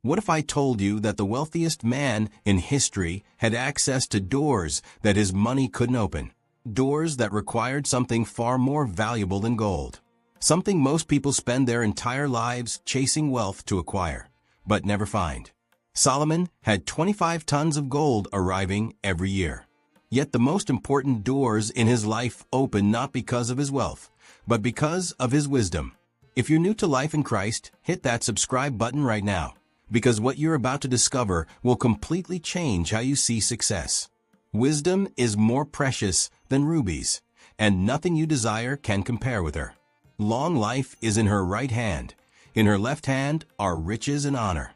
What if I told you that the wealthiest man in history had access to doors that his money couldn't open? Doors that required something far more valuable than gold. Something most people spend their entire lives chasing wealth to acquire, but never find. Solomon had 25 tons of gold arriving every year. Yet the most important doors in his life opened not because of his wealth, but because of his wisdom. If you're new to life in Christ, hit that subscribe button right now, because what you're about to discover will completely change how you see success. Wisdom is more precious than rubies, and nothing you desire can compare with her. Long life is in her right hand. In her left hand are riches and honor.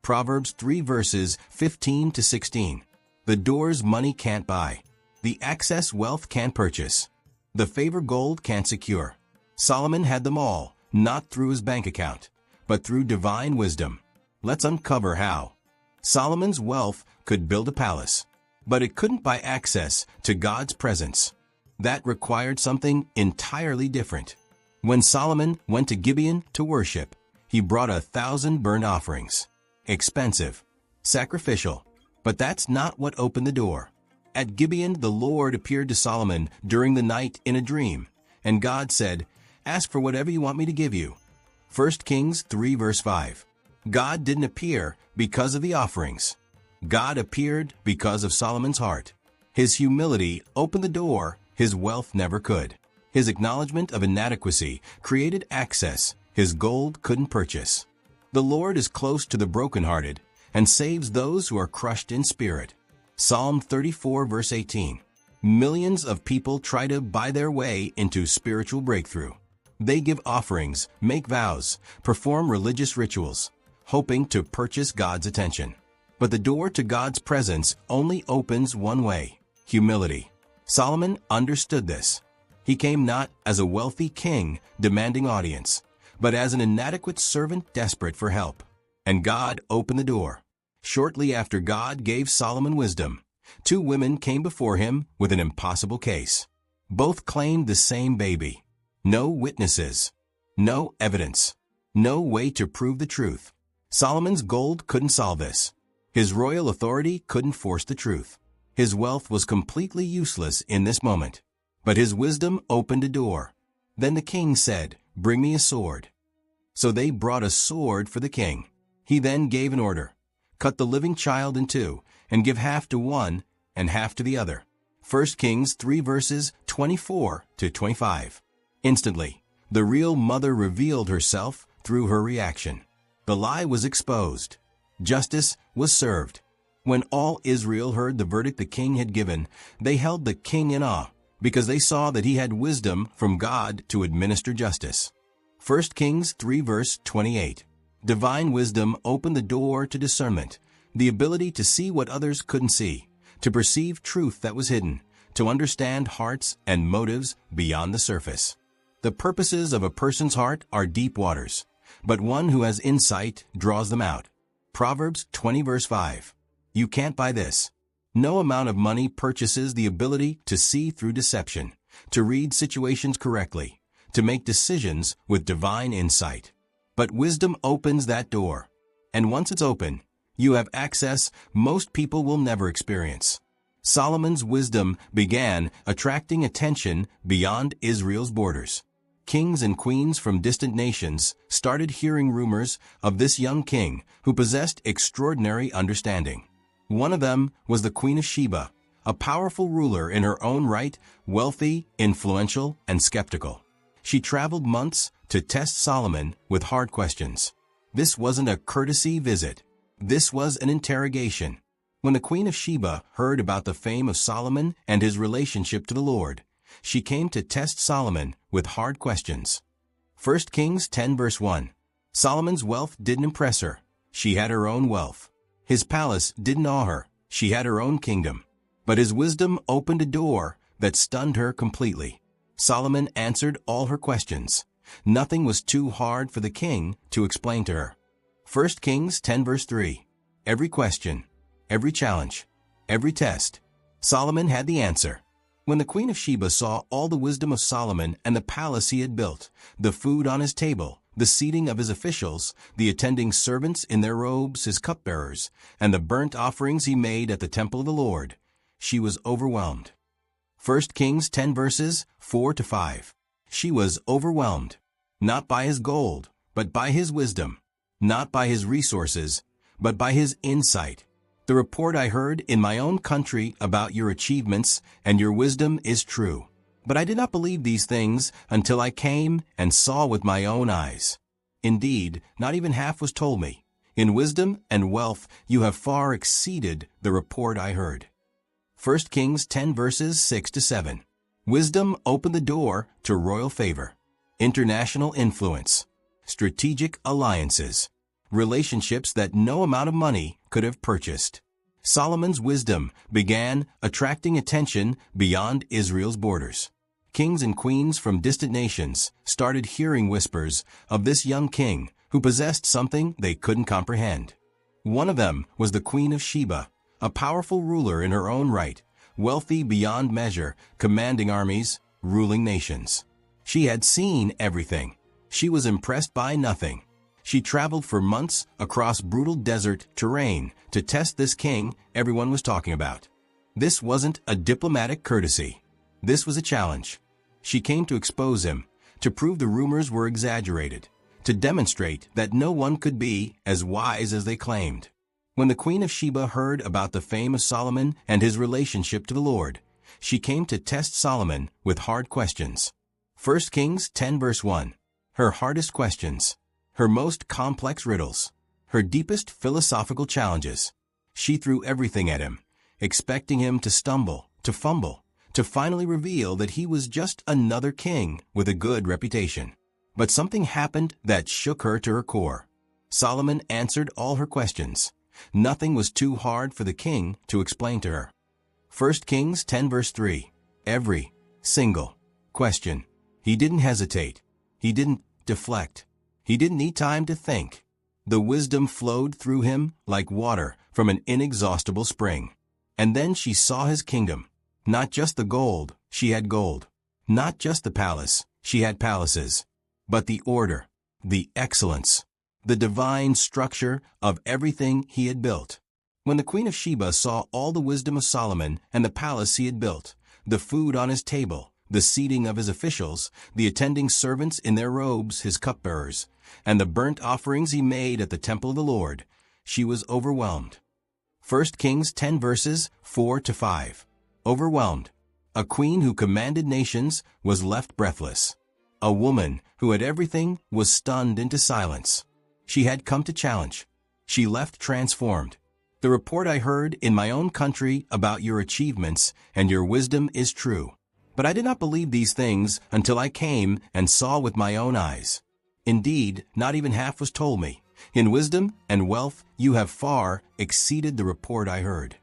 Proverbs 3 verses 15 to 16. The doors money can't buy. The access wealth can't purchase. The favor gold can't secure. Solomon had them all, not through his bank account, but through divine wisdom. Let's uncover how. Solomon's wealth could build a palace, but it couldn't buy access to God's presence. That required something entirely different. When Solomon went to Gibeon to worship, he brought 1,000 burnt offerings. Expensive, sacrificial, but that's not what opened the door. At Gibeon, the Lord appeared to Solomon during the night in a dream, and God said, "Ask for whatever you want me to give you." 1 Kings 3 verse 5. God didn't appear because of the offerings. God appeared because of Solomon's heart. His humility opened the door his wealth never could. His acknowledgement of inadequacy created access his gold couldn't purchase. The Lord is close to the brokenhearted and saves those who are crushed in spirit. Psalm 34 verse 18. Millions of people try to buy their way into spiritual breakthrough. They give offerings, make vows, perform religious rituals, hoping to purchase God's attention. But the door to God's presence only opens one way: humility. Solomon understood this. He came not as a wealthy king demanding audience, but as an inadequate servant desperate for help. And God opened the door. Shortly after God gave Solomon wisdom, 2 women came before him with an impossible case. Both claimed the same baby. No witnesses, no evidence, no way to prove the truth. Solomon's gold couldn't solve this. His royal authority couldn't force the truth. His wealth was completely useless in this moment. But his wisdom opened a door. Then the king said, "Bring me a sword." So they brought a sword for the king. He then gave an order: cut the living child in 2, and give half to one and half to the other. 1 Kings 3 verses 24 to 25. Instantly, the real mother revealed herself through her reaction. The lie was exposed. Justice was served. When all Israel heard the verdict the king had given, they held the king in awe, because they saw that he had wisdom from God to administer justice. 1 Kings 3 verse 28. Divine wisdom opened the door to discernment, the ability to see what others couldn't see, to perceive truth that was hidden, to understand hearts and motives beyond the surface. The purposes of a person's heart are deep waters, but one who has insight draws them out. Proverbs 20 verse 5. You can't buy this. No amount of money purchases the ability to see through deception, to read situations correctly, to make decisions with divine insight. But wisdom opens that door. And once it's open, you have access most people will never experience. Solomon's wisdom began attracting attention beyond Israel's borders. Kings and queens from distant nations started hearing rumors of this young king who possessed extraordinary understanding. One of them was the Queen of Sheba, a powerful ruler in her own right, wealthy, influential, and skeptical. She traveled months to test Solomon with hard questions. This wasn't a courtesy visit. This was an interrogation. When the Queen of Sheba heard about the fame of Solomon and his relationship to the Lord, she came to test Solomon with hard questions. 1 Kings 10 verse 1. Solomon's wealth didn't impress her. She had her own wealth. His palace didn't awe her. She had her own kingdom. But his wisdom opened a door that stunned her completely. Solomon answered all her questions. Nothing was too hard for the king to explain to her. 1 Kings 10 verse 3. Every question, every challenge, every test, Solomon had the answer. When the Queen of Sheba saw all the wisdom of Solomon and the palace he had built, the food on his table, the seating of his officials, the attending servants in their robes, his cupbearers, and the burnt offerings he made at the temple of the Lord, she was overwhelmed. 1 Kings 10 verses 4 to 5. She was overwhelmed, not by his gold, but by his wisdom, not by his resources, but by his insight. The report I heard in my own country about your achievements and your wisdom is true. But I did not believe these things until I came and saw with my own eyes. Indeed, not even half was told me. In wisdom and wealth you have far exceeded the report I heard. 1 Kings 10 verses 6 to 7. Wisdom opened the door to royal favor, international influence, strategic alliances, relationships that no amount of money could have purchased. Solomon's wisdom began attracting attention beyond Israel's borders. Kings and queens from distant nations started hearing whispers of this young king who possessed something they couldn't comprehend. One of them was the Queen of Sheba, a powerful ruler in her own right, wealthy beyond measure, commanding armies, ruling nations. She had seen everything. She was impressed by nothing. She traveled for months across brutal desert terrain to test this king everyone was talking about. This wasn't a diplomatic courtesy. This was a challenge. She came to expose him, to prove the rumors were exaggerated, to demonstrate that no one could be as wise as they claimed. When the Queen of Sheba heard about the fame of Solomon and his relationship to the Lord, she came to test Solomon with hard questions. 1 Kings 10 verse 1. Her hardest questions, her most complex riddles, her deepest philosophical challenges. She threw everything at him, expecting him to stumble, to fumble, to finally reveal that he was just another king with a good reputation. But something happened that shook her to her core. Solomon answered all her questions. Nothing was too hard for the king to explain to her. 1 Kings 10 verse 3. Every single question. He didn't hesitate. He didn't deflect. He didn't need time to think. The wisdom flowed through him like water from an inexhaustible spring. And then she saw his kingdom. Not just the gold, she had gold. Not just the palace, she had palaces. But the order, the excellence, the divine structure of everything he had built. When the Queen of Sheba saw all the wisdom of Solomon and the palace he had built, the food on his table, the seating of his officials, the attending servants in their robes, his cupbearers, and the burnt offerings he made at the temple of the Lord, she was overwhelmed. 1 Kings 10 verses 4 to 5. Overwhelmed. A queen who commanded nations was left breathless. A woman who had everything was stunned into silence. She had come to challenge. She left transformed. The report I heard in my own country about your achievements and your wisdom is true. But I did not believe these things until I came and saw with my own eyes. Indeed, not even half was told me. In wisdom and wealth you have far exceeded the report I heard.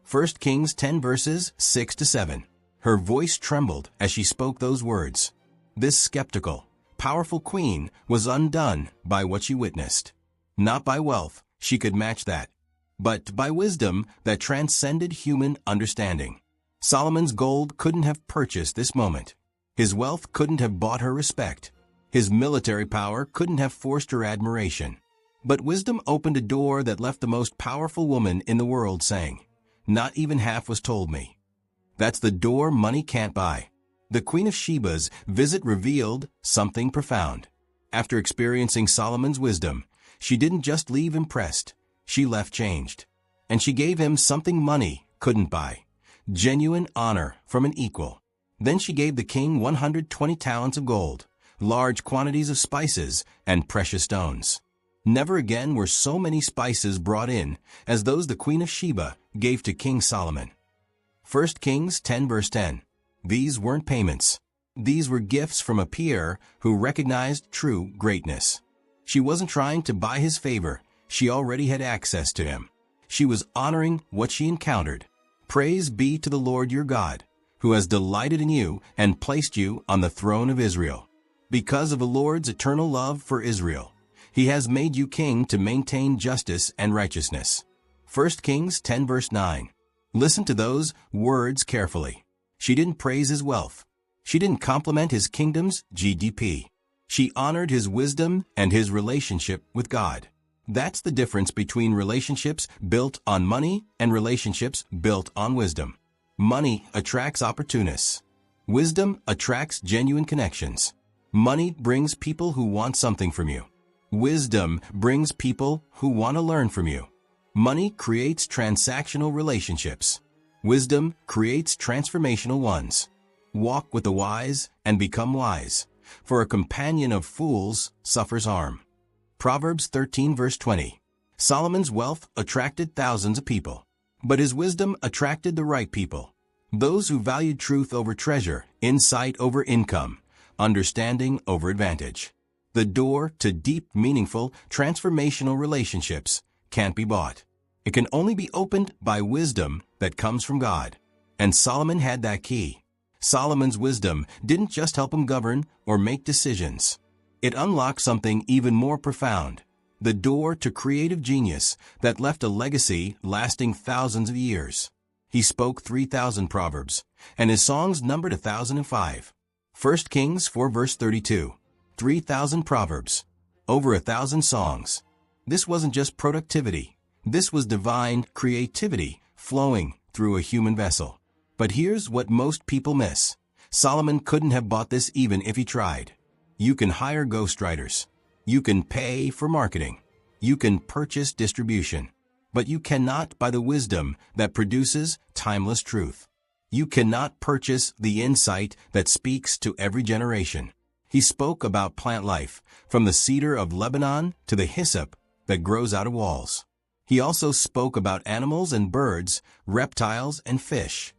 1 Kings 10 verses 6 to 7. Her voice trembled as she spoke those words. This skeptical, powerful queen was undone by what she witnessed. Not by wealth, she could match that, but by wisdom that transcended human understanding. Solomon's gold couldn't have purchased this moment. His wealth couldn't have bought her respect. His military power couldn't have forced her admiration. But wisdom opened a door that left the most powerful woman in the world saying, "Not even half was told me." That's the door money can't buy. The Queen of Sheba's visit revealed something profound. After experiencing Solomon's wisdom, she didn't just leave impressed, she left changed. And she gave him something money couldn't buy, genuine honor from an equal. Then she gave the king 120 talents of gold, large quantities of spices, and precious stones. Never again were so many spices brought in as those the Queen of Sheba gave to King Solomon. 1 Kings 10 verse 10. These weren't payments. These were gifts from a peer who recognized true greatness. She wasn't trying to buy his favor. She already had access to him. She was honoring what she encountered. Praise be to the Lord your God, who has delighted in you and placed you on the throne of Israel. Because of the Lord's eternal love for Israel, he has made you king to maintain justice and righteousness. 1 Kings 10 verse 9. Listen to those words carefully. She didn't praise his wealth. She didn't compliment his kingdom's GDP. She honored his wisdom and his relationship with God. That's the difference between relationships built on money and relationships built on wisdom. Money attracts opportunists. Wisdom attracts genuine connections. Money brings people who want something from you. Wisdom brings people who want to learn from you. Money creates transactional relationships. Wisdom creates transformational ones. Walk with the wise and become wise, for a companion of fools suffers harm. Proverbs 13 verse 20. Solomon's wealth attracted thousands of people, but his wisdom attracted the right people. Those who valued truth over treasure, insight over income, understanding over advantage. The door to deep, meaningful, transformational relationships can't be bought. It can only be opened by wisdom that comes from God. And Solomon had that key. Solomon's wisdom didn't just help him govern or make decisions. It unlocked something even more profound, the door to creative genius that left a legacy lasting thousands of years. He spoke 3,000 proverbs, and his songs numbered 1,005. 1 Kings 4 verse 32. 3,000 proverbs, over 1,000 songs. This wasn't just productivity. This was divine creativity flowing through a human vessel. But here's what most people miss. Solomon couldn't have bought this even if he tried. You can hire ghostwriters. You can pay for marketing. You can purchase distribution. But you cannot buy the wisdom that produces timeless truth. You cannot purchase the insight that speaks to every generation. He spoke about plant life, from the cedar of Lebanon to the hyssop that grows out of walls. He also spoke about animals and birds, reptiles and fish.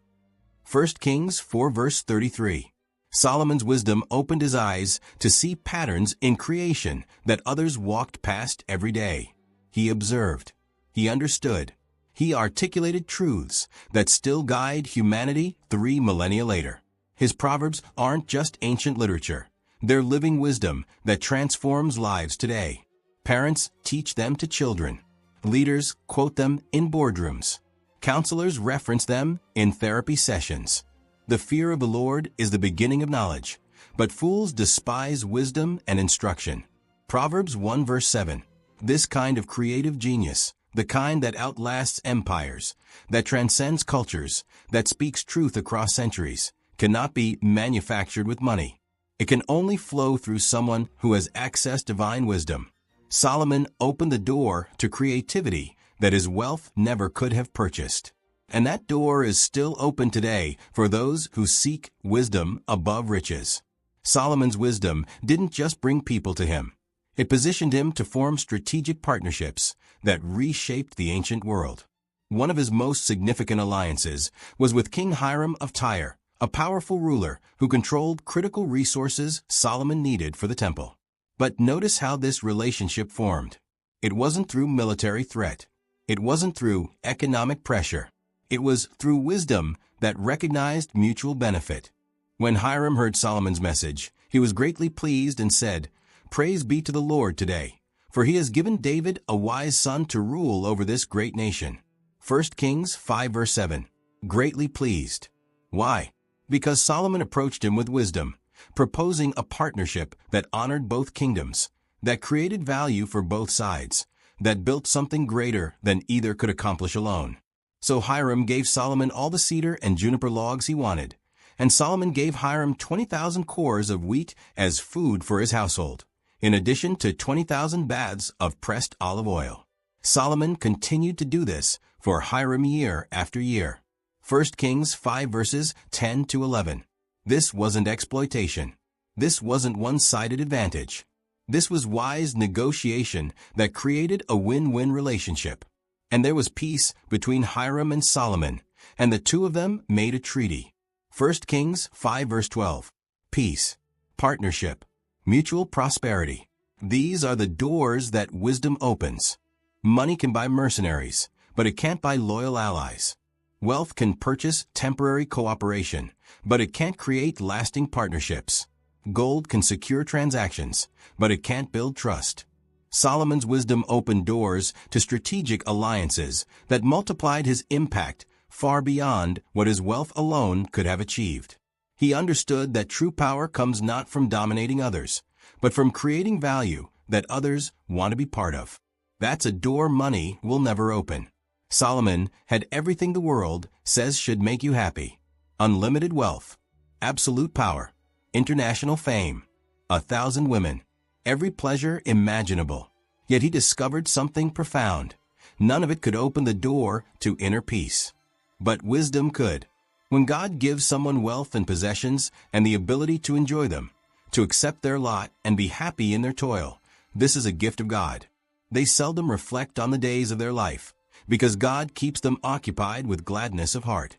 1 Kings 4 verse 33. Solomon's wisdom opened his eyes to see patterns in creation that others walked past every day. He observed. He understood. He articulated truths that still guide humanity 3 millennia later. His proverbs aren't just ancient literature. They're living wisdom that transforms lives today. Parents teach them to children. Leaders quote them in boardrooms. Counselors reference them in therapy sessions. The fear of the Lord is the beginning of knowledge, but fools despise wisdom and instruction. Proverbs 1 verse 7. This kind of creative genius, the kind that outlasts empires, that transcends cultures, that speaks truth across centuries, cannot be manufactured with money. It can only flow through someone who has accessed divine wisdom. Solomon opened the door to creativity that his wealth never could have purchased. And that door is still open today for those who seek wisdom above riches. Solomon's wisdom didn't just bring people to him. It positioned him to form strategic partnerships that reshaped the ancient world. One of his most significant alliances was with King Hiram of Tyre, a powerful ruler who controlled critical resources Solomon needed for the temple. But notice how this relationship formed. It wasn't through military threat. It wasn't through economic pressure. It was through wisdom that recognized mutual benefit. When Hiram heard Solomon's message, he was greatly pleased and said, "Praise be to the Lord today, for he has given David a wise son to rule over this great nation." 1 Kings 5 verse 7. Greatly pleased. Why? Because Solomon approached him with wisdom, proposing a partnership that honored both kingdoms, that created value for both sides, that built something greater than either could accomplish alone. So Hiram gave Solomon all the cedar and juniper logs he wanted, and Solomon gave Hiram 20,000 cores of wheat as food for his household, in addition to 20,000 baths of pressed olive oil. Solomon continued to do this for Hiram year after year. 1 Kings 5 verses 10 to 11. This wasn't exploitation. This wasn't one-sided advantage. This was wise negotiation that created a win-win relationship. And there was peace between Hiram and Solomon, and the two of them made a treaty. 1 Kings 5 verse 12. Peace, partnership, mutual prosperity. These are the doors that wisdom opens. Money can buy mercenaries, but it can't buy loyal allies. Wealth can purchase temporary cooperation, but it can't create lasting partnerships. Gold can secure transactions, but it can't build trust. Solomon's wisdom opened doors to strategic alliances that multiplied his impact far beyond what his wealth alone could have achieved. He understood that true power comes not from dominating others, but from creating value that others want to be part of. That's a door money will never open. Solomon had everything the world says should make you happy. Unlimited wealth, absolute power, international fame, 1,000 women, every pleasure imaginable. Yet he discovered something profound. None of it could open the door to inner peace. But wisdom could. When God gives someone wealth and possessions and the ability to enjoy them, to accept their lot and be happy in their toil, this is a gift of God. They seldom reflect on the days of their life, because God keeps them occupied with gladness of heart.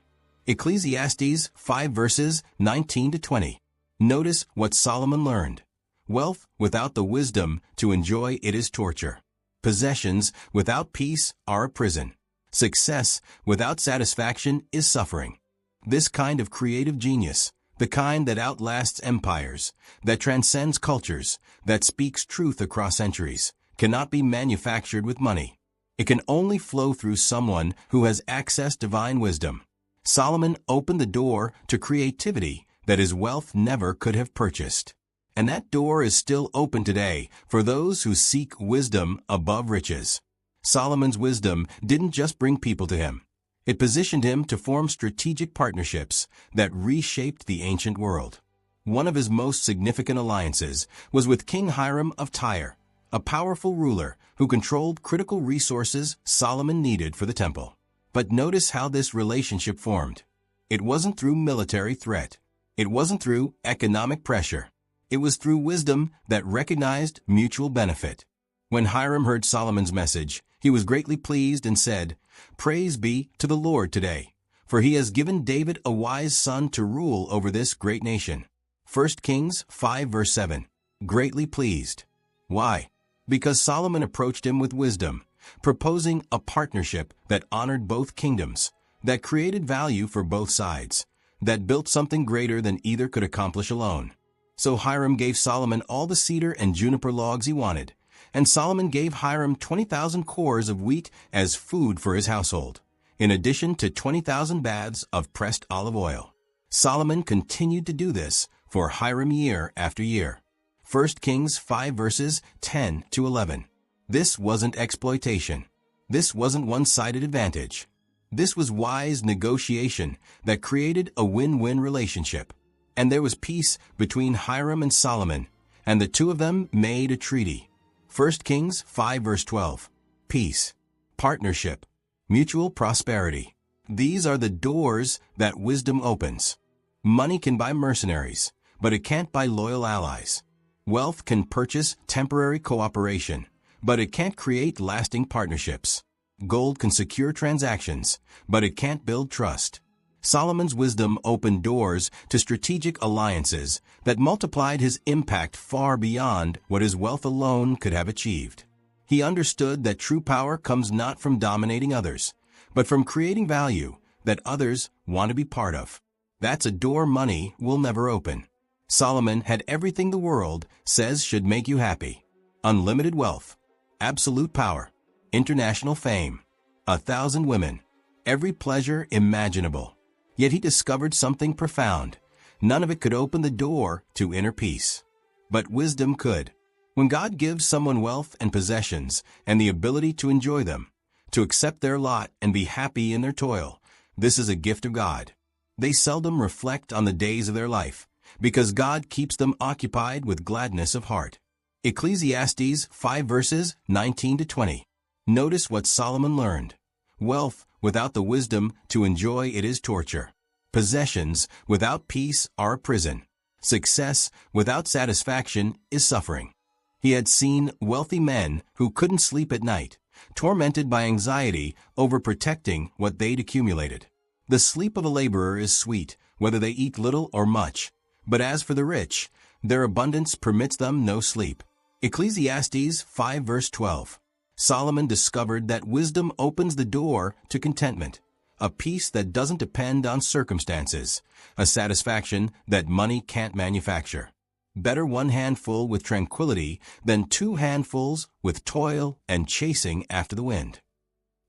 Ecclesiastes 5 verses 19 to 20. Notice what Solomon learned. Wealth without the wisdom to enjoy it is torture. Possessions without peace are a prison. Success without satisfaction is suffering. This kind of creative genius, the kind that outlasts empires, that transcends cultures, that speaks truth across centuries, cannot be manufactured with money. It can only flow through someone who has accessed divine wisdom. Solomon opened the door to creativity that his wealth never could have purchased. And that door is still open today for those who seek wisdom above riches. Solomon's wisdom didn't just bring people to him. It positioned him to form strategic partnerships that reshaped the ancient world. One of his most significant alliances was with King Hiram of Tyre, a powerful ruler who controlled critical resources Solomon needed for the temple. But notice how this relationship formed. It wasn't through military threat. It wasn't through economic pressure. It was through wisdom that recognized mutual benefit. When Hiram heard Solomon's message, he was greatly pleased and said, "Praise be to the Lord today, for he has given David a wise son to rule over this great nation." 1 Kings 5 verse 7. Greatly pleased. Why? Because Solomon approached him with wisdom, proposing a partnership that honored both kingdoms, that created value for both sides, that built something greater than either could accomplish alone. So Hiram gave Solomon all the cedar and juniper logs he wanted, and Solomon gave Hiram 20,000 cores of wheat as food for his household, in addition to 20,000 baths of pressed olive oil. Solomon continued to do this for Hiram year after year. 1 Kings 5 verses 10 to 11. This wasn't exploitation. This wasn't one-sided advantage. This was wise negotiation that created a win-win relationship. And there was peace between Hiram and Solomon, and the two of them made a treaty. 1 Kings 5 verse 12. Peace, partnership, mutual prosperity. These are the doors that wisdom opens. Money can buy mercenaries, but it can't buy loyal allies. Wealth can purchase temporary cooperation, but it can't create lasting partnerships. Gold can secure transactions, but it can't build trust. Solomon's wisdom opened doors to strategic alliances that multiplied his impact far beyond what his wealth alone could have achieved. He understood that true power comes not from dominating others, but from creating value that others want to be part of. That's a door money will never open. Solomon had everything the world says should make you happy. Unlimited wealth, absolute power, international fame, 1,000 women, every pleasure imaginable. Yet he discovered something profound. None of it could open the door to inner peace. But wisdom could. When God gives someone wealth and possessions and the ability to enjoy them, to accept their lot and be happy in their toil, this is a gift of God. They seldom reflect on the days of their life, because God keeps them occupied with gladness of heart. Ecclesiastes 5 verses 19 to 20. Notice what Solomon learned. Wealth without the wisdom to enjoy it is torture. Possessions without peace are a prison. Success without satisfaction is suffering. He had seen wealthy men who couldn't sleep at night, tormented by anxiety over protecting what they'd accumulated. The sleep of a laborer is sweet, whether they eat little or much. But as for the rich, their abundance permits them no sleep. Ecclesiastes 5 verse 12. Solomon discovered that wisdom opens the door to contentment, a peace that doesn't depend on circumstances, a satisfaction that money can't manufacture. Better one handful with tranquility than two handfuls with toil and chasing after the wind.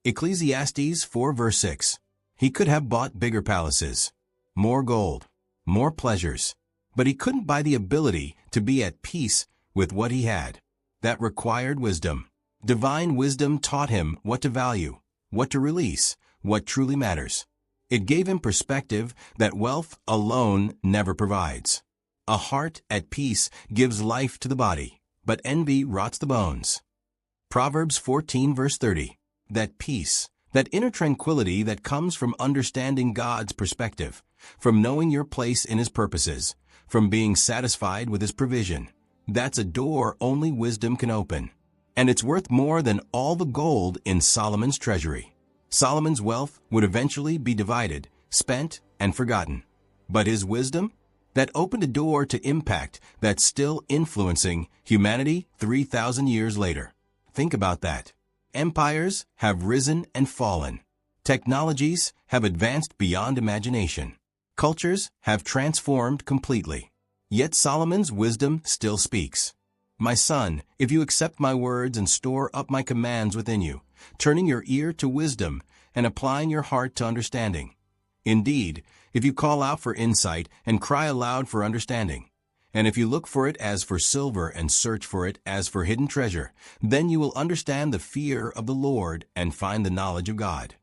Ecclesiastes 4 verse 6. He could have bought bigger palaces, more gold, more pleasures, but he couldn't buy the ability to be at peace with what he had. That required wisdom. Divine wisdom taught him what to value, what to release, what truly matters. It gave him perspective that wealth alone never provides. A heart at peace gives life to the body, but envy rots the bones. Proverbs 14 verse 30. That peace, that inner tranquility that comes from understanding God's perspective, from knowing your place in His purposes, from being satisfied with His provision. That's a door only wisdom can open. And it's worth more than all the gold in Solomon's treasury. Solomon's wealth would eventually be divided, spent, and forgotten. But his wisdom? That opened a door to impact that's still influencing humanity 3,000 years later. Think about that. Empires have risen and fallen. Technologies have advanced beyond imagination. Cultures have transformed completely. Yet Solomon's wisdom still speaks. My son, if you accept my words and store up my commands within you, turning your ear to wisdom and applying your heart to understanding. Indeed, if you call out for insight and cry aloud for understanding, and if you look for it as for silver and search for it as for hidden treasure, then you will understand the fear of the Lord and find the knowledge of God.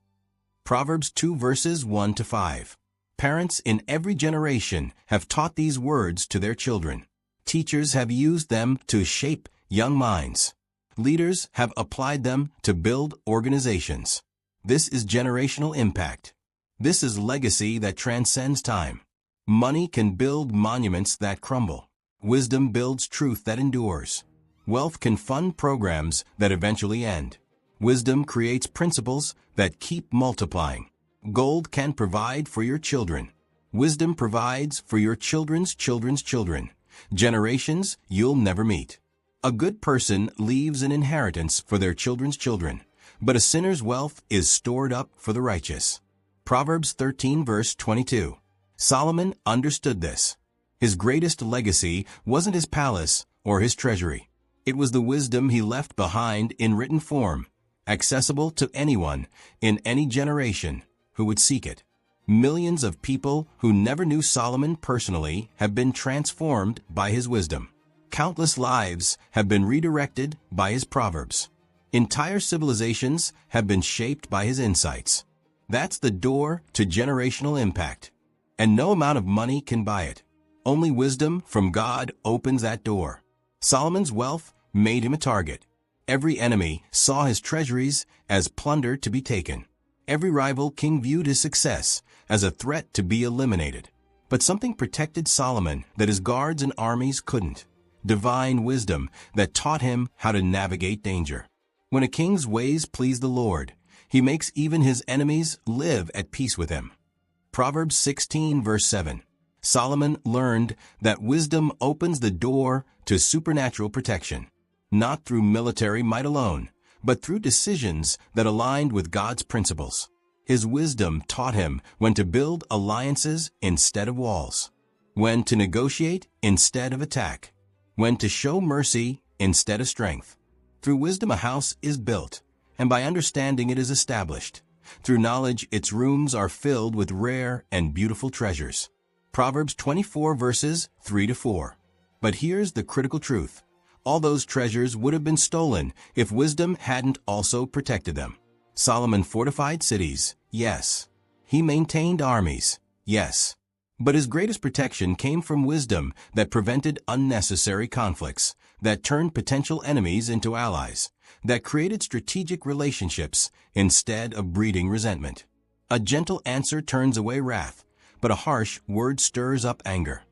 Proverbs 2 verses 1 to 5. Parents in every generation have taught these words to their children. Teachers have used them to shape young minds. Leaders have applied them to build organizations. This is generational impact. This is legacy that transcends time. Money can build monuments that crumble. Wisdom builds truth that endures. Wealth can fund programs that eventually end. Wisdom creates principles that keep multiplying. Gold can provide for your children. Wisdom provides for your children's children's children. Generations you'll never meet. A good person leaves an inheritance for their children's children, but a sinner's wealth is stored up for the righteous. Proverbs 13 verse 22. Solomon understood this. His greatest legacy wasn't his palace or his treasury. It was the wisdom he left behind in written form, accessible to anyone in any generation who would seek it. Millions of people who never knew Solomon personally have been transformed by his wisdom. Countless lives have been redirected by his proverbs. Entire civilizations have been shaped by his insights. That's the door to generational impact. And no amount of money can buy it. Only wisdom from God opens that door. Solomon's wealth made him a target. Every enemy saw his treasuries as plunder to be taken. Every rival king viewed his success as a threat to be eliminated. But something protected Solomon that his guards and armies couldn't. Divine wisdom that taught him how to navigate danger. When a king's ways please the Lord, he makes even his enemies live at peace with him. Proverbs 16 verse 7. Solomon learned that wisdom opens the door to supernatural protection, not through military might alone, but through decisions that aligned with God's principles. His wisdom taught him when to build alliances instead of walls, when to negotiate instead of attack, when to show mercy instead of strength. Through wisdom a house is built, and by understanding it is established. Through knowledge its rooms are filled with rare and beautiful treasures. Proverbs 24 verses 3 to 4. But here's the critical truth. All those treasures would have been stolen if wisdom hadn't also protected them. Solomon fortified cities, yes. He maintained armies, yes. But his greatest protection came from wisdom that prevented unnecessary conflicts, that turned potential enemies into allies, that created strategic relationships instead of breeding resentment. A gentle answer turns away wrath, but a harsh word stirs up anger.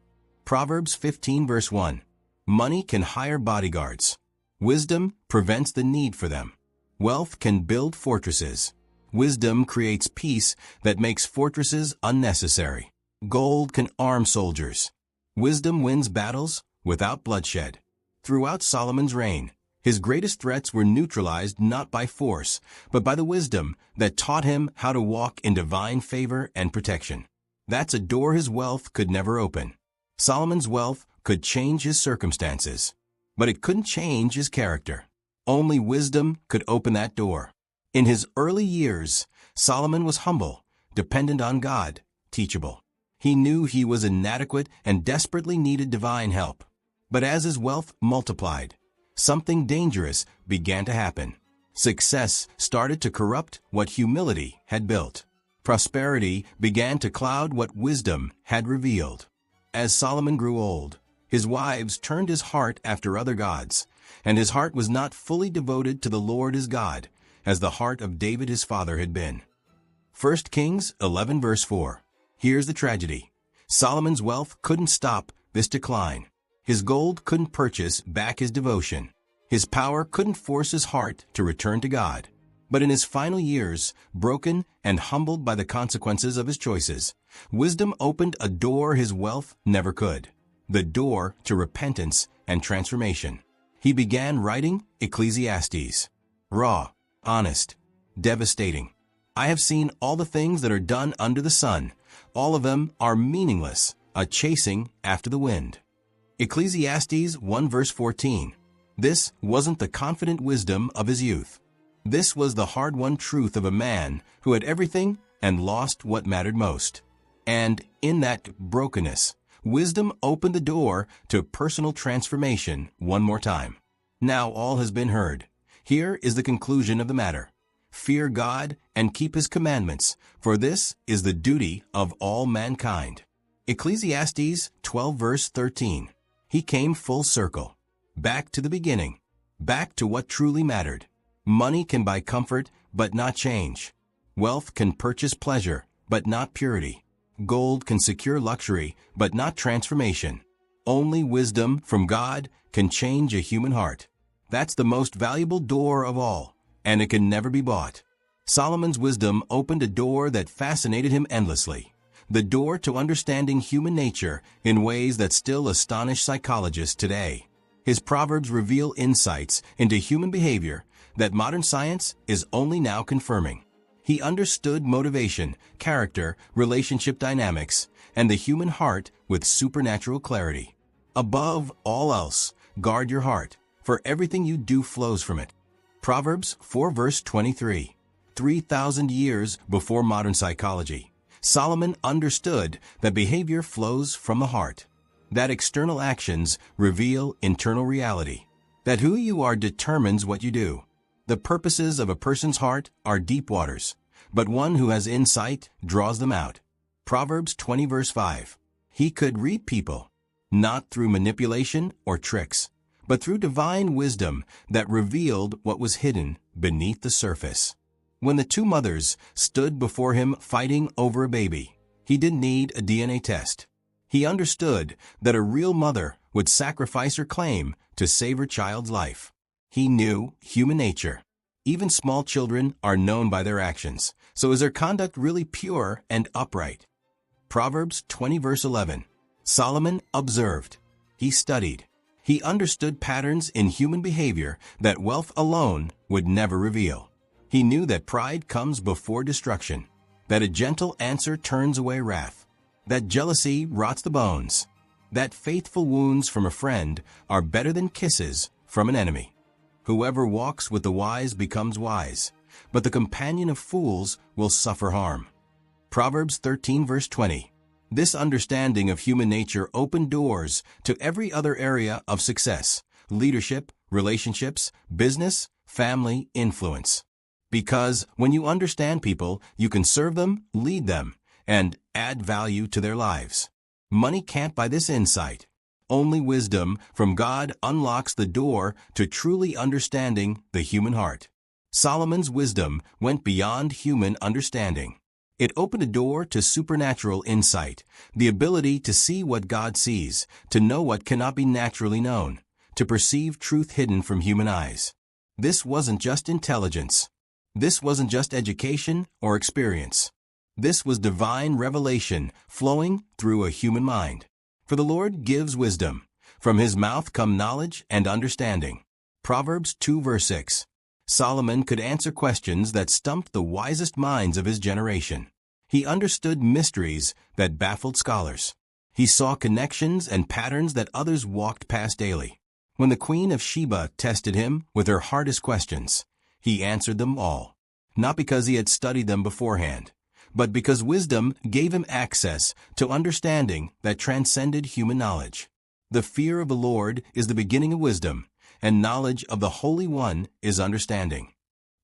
Proverbs 15 verse 1. Money can hire bodyguards. Wisdom prevents the need for them. Wealth can build fortresses. Wisdom creates peace that makes fortresses unnecessary. Gold can arm soldiers. Wisdom wins battles without bloodshed. Throughout Solomon's reign, his greatest threats were neutralized not by force, but by the wisdom that taught him how to walk in divine favor and protection. That's a door his wealth could never open. Solomon's wealth could change his circumstances, but it couldn't change his character. Only wisdom could open that door. In his early years, Solomon was humble, dependent on God, teachable. He knew he was inadequate and desperately needed divine help. But as his wealth multiplied, something dangerous began to happen. Success started to corrupt what humility had built. Prosperity began to cloud what wisdom had revealed. As Solomon grew old, his wives turned his heart after other gods, and his heart was not fully devoted to the Lord his God, as the heart of David his father had been. 1 Kings 11 verse 4. Here's the tragedy. Solomon's wealth couldn't stop this decline. His gold couldn't purchase back his devotion. His power couldn't force his heart to return to God. But in his final years, broken and humbled by the consequences of his choices, wisdom opened a door his wealth never could, the door to repentance and transformation. He began writing Ecclesiastes. Raw, honest, devastating. I have seen all the things that are done under the sun. All of them are meaningless, a chasing after the wind. Ecclesiastes 1 verse 14. This wasn't the confident wisdom of his youth. This was the hard-won truth of a man who had everything and lost what mattered most. And in that brokenness, wisdom opened the door to personal transformation one more time. Now all has been heard. Here is the conclusion of the matter. Fear God and keep his commandments, for this is the duty of all mankind. Ecclesiastes 12 verse 13. He came full circle. Back to the beginning. Back to what truly mattered. Money can buy comfort, but not change. Wealth can purchase pleasure, but not purity. Gold can secure luxury, but not transformation. Only wisdom from God can change a human heart. That's the most valuable door of all, and it can never be bought. Solomon's wisdom opened a door that fascinated him endlessly. The door to understanding human nature in ways that still astonish psychologists today. His Proverbs reveal insights into human behavior that modern science is only now confirming. He understood motivation, character, relationship dynamics, and the human heart with supernatural clarity. Above all else, guard your heart, for everything you do flows from it. Proverbs 4 verse 23. 3,000 years before modern psychology, Solomon understood that behavior flows from the heart, that external actions reveal internal reality, that who you are determines what you do. The purposes of a person's heart are deep waters, but one who has insight draws them out. Proverbs 20 verse 5. He could read people, not through manipulation or tricks, but through divine wisdom that revealed what was hidden beneath the surface. When the two mothers stood before him fighting over a baby, he didn't need a DNA test. He understood that a real mother would sacrifice her claim to save her child's life. He knew human nature. Even small children are known by their actions. So is their conduct really pure and upright? Proverbs 20 verse 11. Solomon observed. He studied. He understood patterns in human behavior that wealth alone would never reveal. He knew that pride comes before destruction, that a gentle answer turns away wrath, that jealousy rots the bones, that faithful wounds from a friend are better than kisses from an enemy. Whoever walks with the wise becomes wise, but the companion of fools will suffer harm. Proverbs 13 verse 20. This understanding of human nature opened doors to every other area of success: leadership, relationships, business, family, influence. Because when you understand people, you can serve them, lead them, and add value to their lives. Money can't buy this insight. Only wisdom from God unlocks the door to truly understanding the human heart. Solomon's wisdom went beyond human understanding. It opened a door to supernatural insight, the ability to see what God sees, to know what cannot be naturally known, to perceive truth hidden from human eyes. This wasn't just intelligence. This wasn't just education or experience. This was divine revelation flowing through a human mind. For the Lord gives wisdom. From his mouth come knowledge and understanding. Proverbs 2 verse 6. Solomon could answer questions that stumped the wisest minds of his generation. He understood mysteries that baffled scholars. He saw connections and patterns that others walked past daily. When the Queen of Sheba tested him with her hardest questions, he answered them all, not because he had studied them beforehand, but because wisdom gave him access to understanding that transcended human knowledge. The fear of the Lord is the beginning of wisdom, and knowledge of the Holy One is understanding.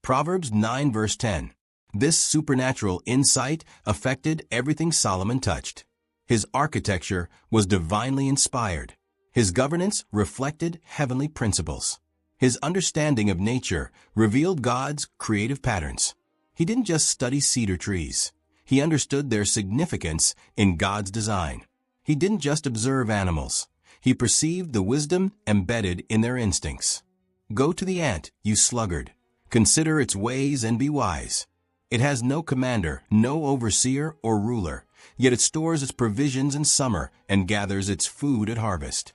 Proverbs 9 verse 10. This supernatural insight affected everything Solomon touched. His architecture was divinely inspired. His governance reflected heavenly principles. His understanding of nature revealed God's creative patterns. He didn't just study cedar trees. He understood their significance in God's design. He didn't just observe animals. He perceived the wisdom embedded in their instincts. Go to the ant, you sluggard. Consider its ways and be wise. It has no commander, no overseer or ruler, yet it stores its provisions in summer and gathers its food at harvest.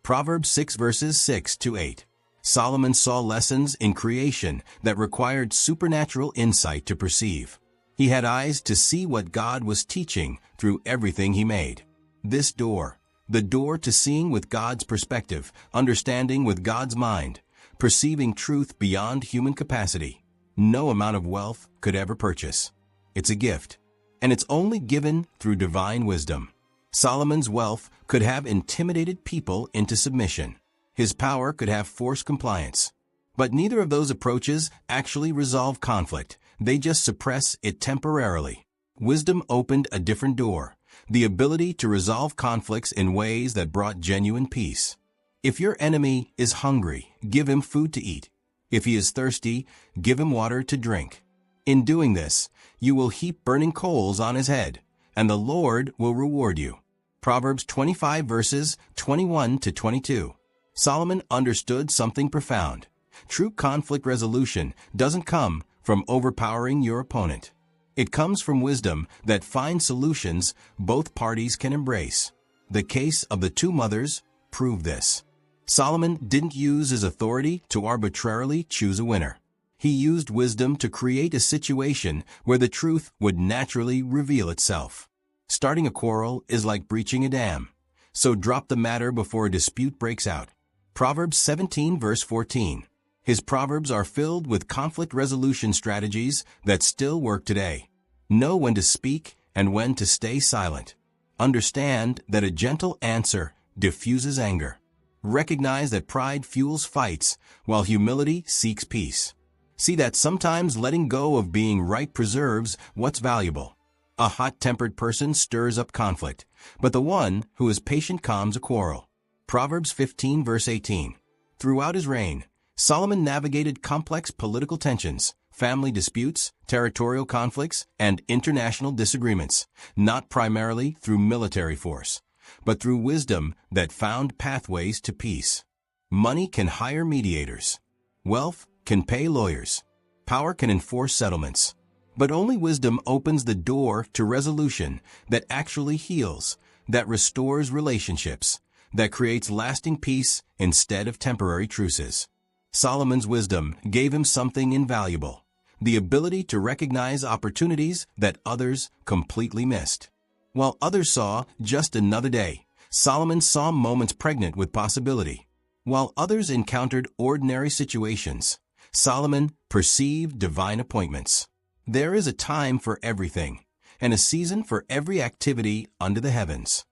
Proverbs 6 verses 6 to 8. Solomon saw lessons in creation that required supernatural insight to perceive. He had eyes to see what God was teaching through everything he made. This door, the door to seeing with God's perspective, understanding with God's mind, perceiving truth beyond human capacity, no amount of wealth could ever purchase. It's a gift, and it's only given through divine wisdom. Solomon's wealth could have intimidated people into submission. His power could have forced compliance. But neither of those approaches actually resolve conflict. They just suppress it temporarily. Wisdom opened a different door, the ability to resolve conflicts in ways that brought genuine peace. If your enemy is hungry, give him food to eat. If he is thirsty, give him water to drink. In doing this, you will heap burning coals on his head, and the Lord will reward you. Proverbs 25 verses 21 to 22. Solomon understood something profound. True conflict resolution doesn't come from overpowering your opponent. It comes from wisdom that finds solutions both parties can embrace. The case of the two mothers proved this. Solomon didn't use his authority to arbitrarily choose a winner. He used wisdom to create a situation where the truth would naturally reveal itself. Starting a quarrel is like breaching a dam, so drop the matter before a dispute breaks out. Proverbs 17 verse 14. His proverbs are filled with conflict resolution strategies that still work today. Know when to speak and when to stay silent. Understand that a gentle answer diffuses anger. Recognize that pride fuels fights while humility seeks peace. See that sometimes letting go of being right preserves what's valuable. A hot-tempered person stirs up conflict, but the one who is patient calms a quarrel. Proverbs 15 verse 18. Throughout his reign, Solomon navigated complex political tensions, family disputes, territorial conflicts, and international disagreements, not primarily through military force, but through wisdom that found pathways to peace. Money can hire mediators. Wealth can pay lawyers. Power can enforce settlements. But only wisdom opens the door to resolution that actually heals, that restores relationships, that creates lasting peace instead of temporary truces. Solomon's wisdom gave him something invaluable, the ability to recognize opportunities that others completely missed. While others saw just another day, Solomon saw moments pregnant with possibility. While others encountered ordinary situations, Solomon perceived divine appointments. There is a time for everything, and a season for every activity under the heavens.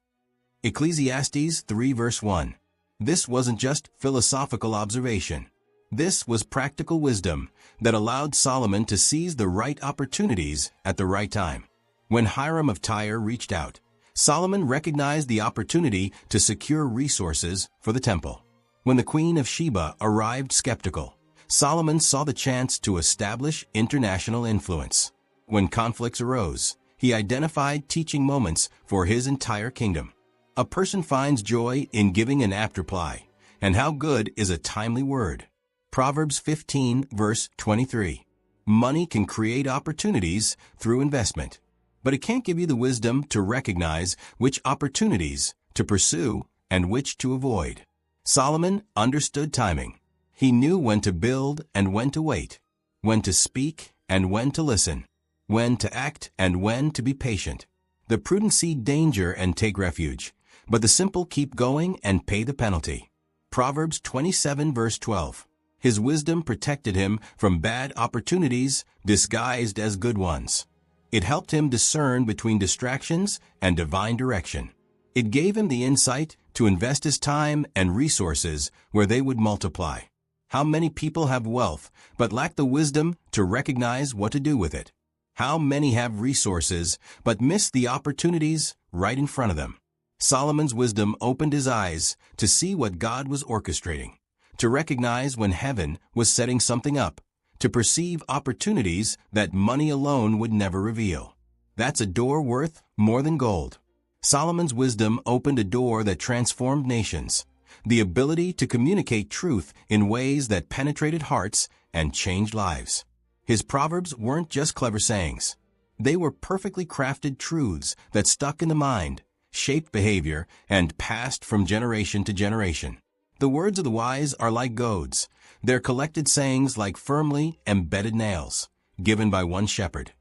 Ecclesiastes 3 verse 1. This wasn't just philosophical observation. This was practical wisdom that allowed Solomon to seize the right opportunities at the right time. When Hiram of Tyre reached out, Solomon recognized the opportunity to secure resources for the temple. When the Queen of Sheba arrived skeptical, Solomon saw the chance to establish international influence. When conflicts arose, he identified teaching moments for his entire kingdom. A person finds joy in giving an apt reply, and how good is a timely word. Proverbs 15 verse 23. Money can create opportunities through investment, but it can't give you the wisdom to recognize which opportunities to pursue and which to avoid. Solomon understood timing. He knew when to build and when to wait, when to speak and when to listen, when to act and when to be patient. The prudent see danger and take refuge, but the simple keep going and pay the penalty. Proverbs 27 verse 12. His wisdom protected him from bad opportunities disguised as good ones. It helped him discern between distractions and divine direction. It gave him the insight to invest his time and resources where they would multiply. How many people have wealth but lack the wisdom to recognize what to do with it? How many have resources but miss the opportunities right in front of them? Solomon's wisdom opened his eyes to see what God was orchestrating, to recognize when heaven was setting something up, to perceive opportunities that money alone would never reveal. That's a door worth more than gold. Solomon's wisdom opened a door that transformed nations, the ability to communicate truth in ways that penetrated hearts and changed lives. His Proverbs weren't just clever sayings. They were perfectly crafted truths that stuck in the mind, shaped behavior, and passed from generation to generation. The words of the wise are like goads, their collected sayings like firmly embedded nails, given by one shepherd.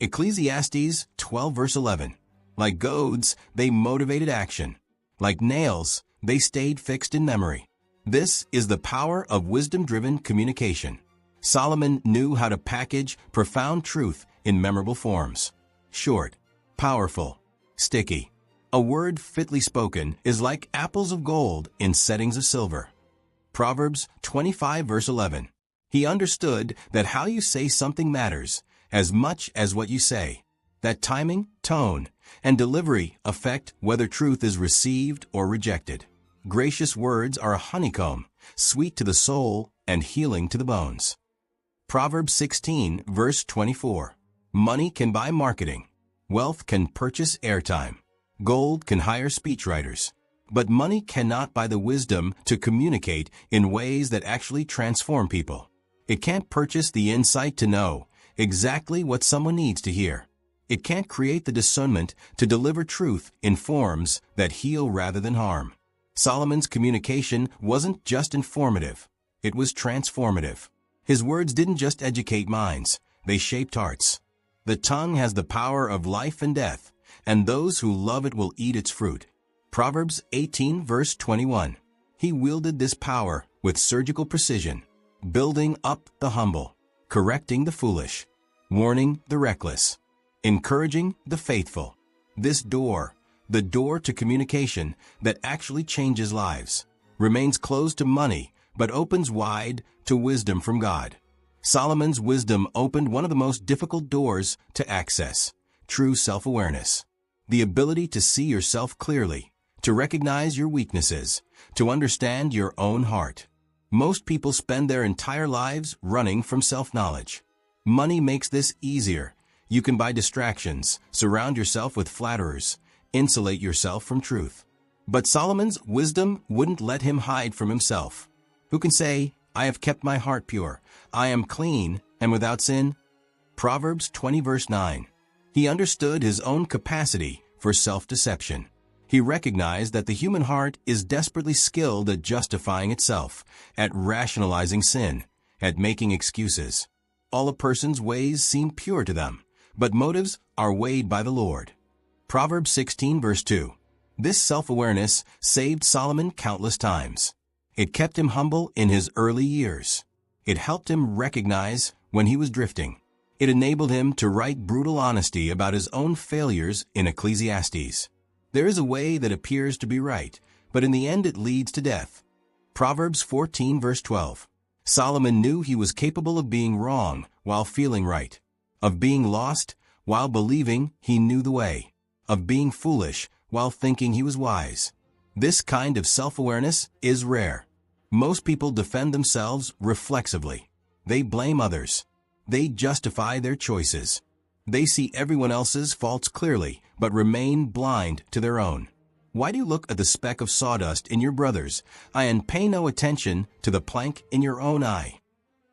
Ecclesiastes 12 verse 11. Like goads, they motivated action. Like nails, they stayed fixed in memory. This is the power of wisdom-driven communication. Solomon knew how to package profound truth in memorable forms. Short, powerful, sticky. A word fitly spoken is like apples of gold in settings of silver. Proverbs 25 verse 11. He understood that how you say something matters as much as what you say. That timing, tone, and delivery affect whether truth is received or rejected. Gracious words are a honeycomb, sweet to the soul and healing to the bones. Proverbs 16 verse 24. Money can buy marketing. Wealth can purchase airtime. Gold can hire speechwriters. But money cannot buy the wisdom to communicate in ways that actually transform people. It can't purchase the insight to know exactly what someone needs to hear. It can't create the discernment to deliver truth in forms that heal rather than harm. Solomon's communication wasn't just informative. It was transformative. His words didn't just educate minds. They shaped hearts. The tongue has the power of life and death, and those who love it will eat its fruit. Proverbs 18 verse 21. He wielded this power with surgical precision, building up the humble, correcting the foolish, warning the reckless, encouraging the faithful. This door, the door to communication that actually changes lives, remains closed to money but opens wide to wisdom from God. Solomon's wisdom opened one of the most difficult doors to access, true self-awareness. The ability to see yourself clearly, to recognize your weaknesses, to understand your own heart. Most people spend their entire lives running from self-knowledge. Money makes this easier. You can buy distractions, surround yourself with flatterers, insulate yourself from truth. But Solomon's wisdom wouldn't let him hide from himself. Who can say, I have kept my heart pure, I am clean and without sin? Proverbs 20 verse 9. He understood his own capacity for self-deception. He recognized that the human heart is desperately skilled at justifying itself, at rationalizing sin, at making excuses. All a person's ways seem pure to them, but motives are weighed by the Lord. Proverbs 16 verse 2. This self-awareness saved Solomon countless times. It kept him humble in his early years. It helped him recognize when he was drifting. It enabled him to write brutal honesty about his own failures in Ecclesiastes. There is a way that appears to be right, but in the end it leads to death. Proverbs 14 verse 12. Solomon knew he was capable of being wrong while feeling right, of being lost while believing he knew the way, of being foolish while thinking he was wise. This kind of self-awareness is rare. Most people defend themselves reflexively. They blame others. They justify their choices. They see everyone else's faults clearly, but remain blind to their own. Why do you look at the speck of sawdust in your brother's eye and pay no attention to the plank in your own eye?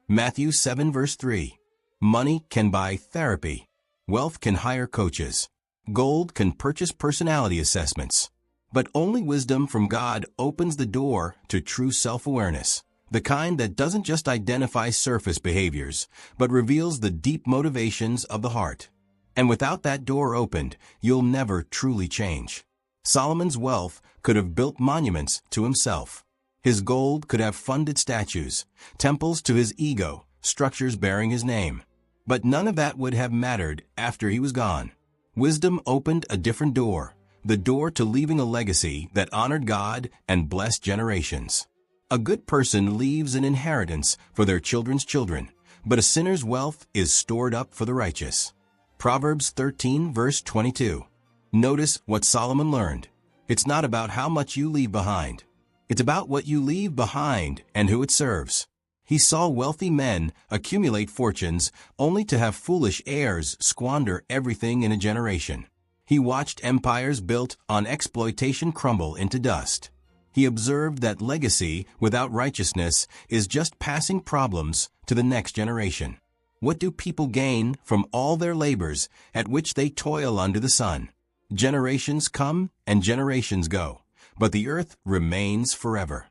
Matthew 7 verse 3. Money can buy therapy. Wealth can hire coaches. Gold can purchase personality assessments. But only wisdom from God opens the door to true self-awareness, the kind that doesn't just identify surface behaviors, but reveals the deep motivations of the heart. And without that door opened, you'll never truly change. Solomon's wealth could have built monuments to himself. His gold could have funded statues, temples to his ego, structures bearing his name. But none of that would have mattered after he was gone. Wisdom opened a different door, the door to leaving a legacy that honored God and blessed generations. A good person leaves an inheritance for their children's children, but a sinner's wealth is stored up for the righteous. Proverbs 13 verse 22. Notice what Solomon learned. It's not about how much you leave behind. It's about what you leave behind and who it serves. He saw wealthy men accumulate fortunes only to have foolish heirs squander everything in a generation. He watched empires built on exploitation crumble into dust. He observed that legacy without righteousness is just passing problems to the next generation. What do people gain from all their labors at which they toil under the sun? Generations come and generations go, but the earth remains forever.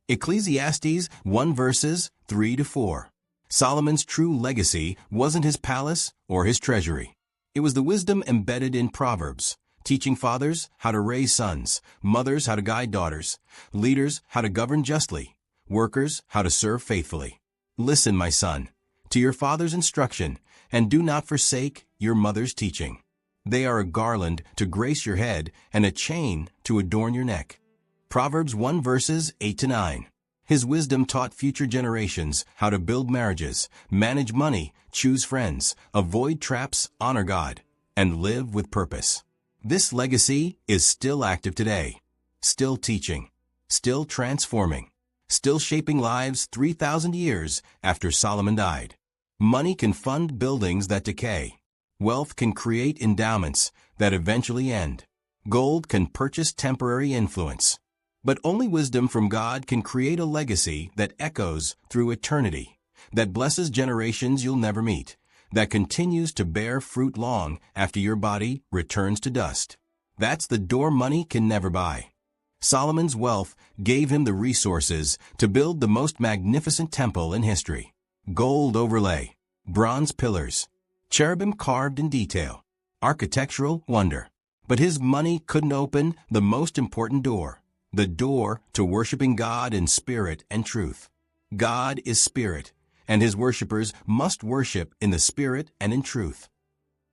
Ecclesiastes 1 verses 3-4. Solomon's true legacy wasn't his palace or his treasury. It was the wisdom embedded in Proverbs, teaching fathers how to raise sons, mothers how to guide daughters, leaders how to govern justly, workers how to serve faithfully. Listen, my son, to your father's instruction, and do not forsake your mother's teaching. They are a garland to grace your head and a chain to adorn your neck. Proverbs 1 verses 8-9. His wisdom taught future generations how to build marriages, manage money, choose friends, avoid traps, honor God, and live with purpose. This legacy is still active today, still teaching, still transforming, still shaping lives 3,000 years after Solomon died. Money can fund buildings that decay. Wealth can create endowments that eventually end. Gold can purchase temporary influence. But only wisdom from God can create a legacy that echoes through eternity, that blesses generations you'll never meet, that continues to bear fruit long after your body returns to dust. That's the door money can never buy. Solomon's wealth gave him the resources to build the most magnificent temple in history. Gold overlay, bronze pillars, cherubim carved in detail, architectural wonder. But his money couldn't open the most important door. The door to worshiping God in spirit and truth. God is spirit, and his worshipers must worship in the spirit and in truth.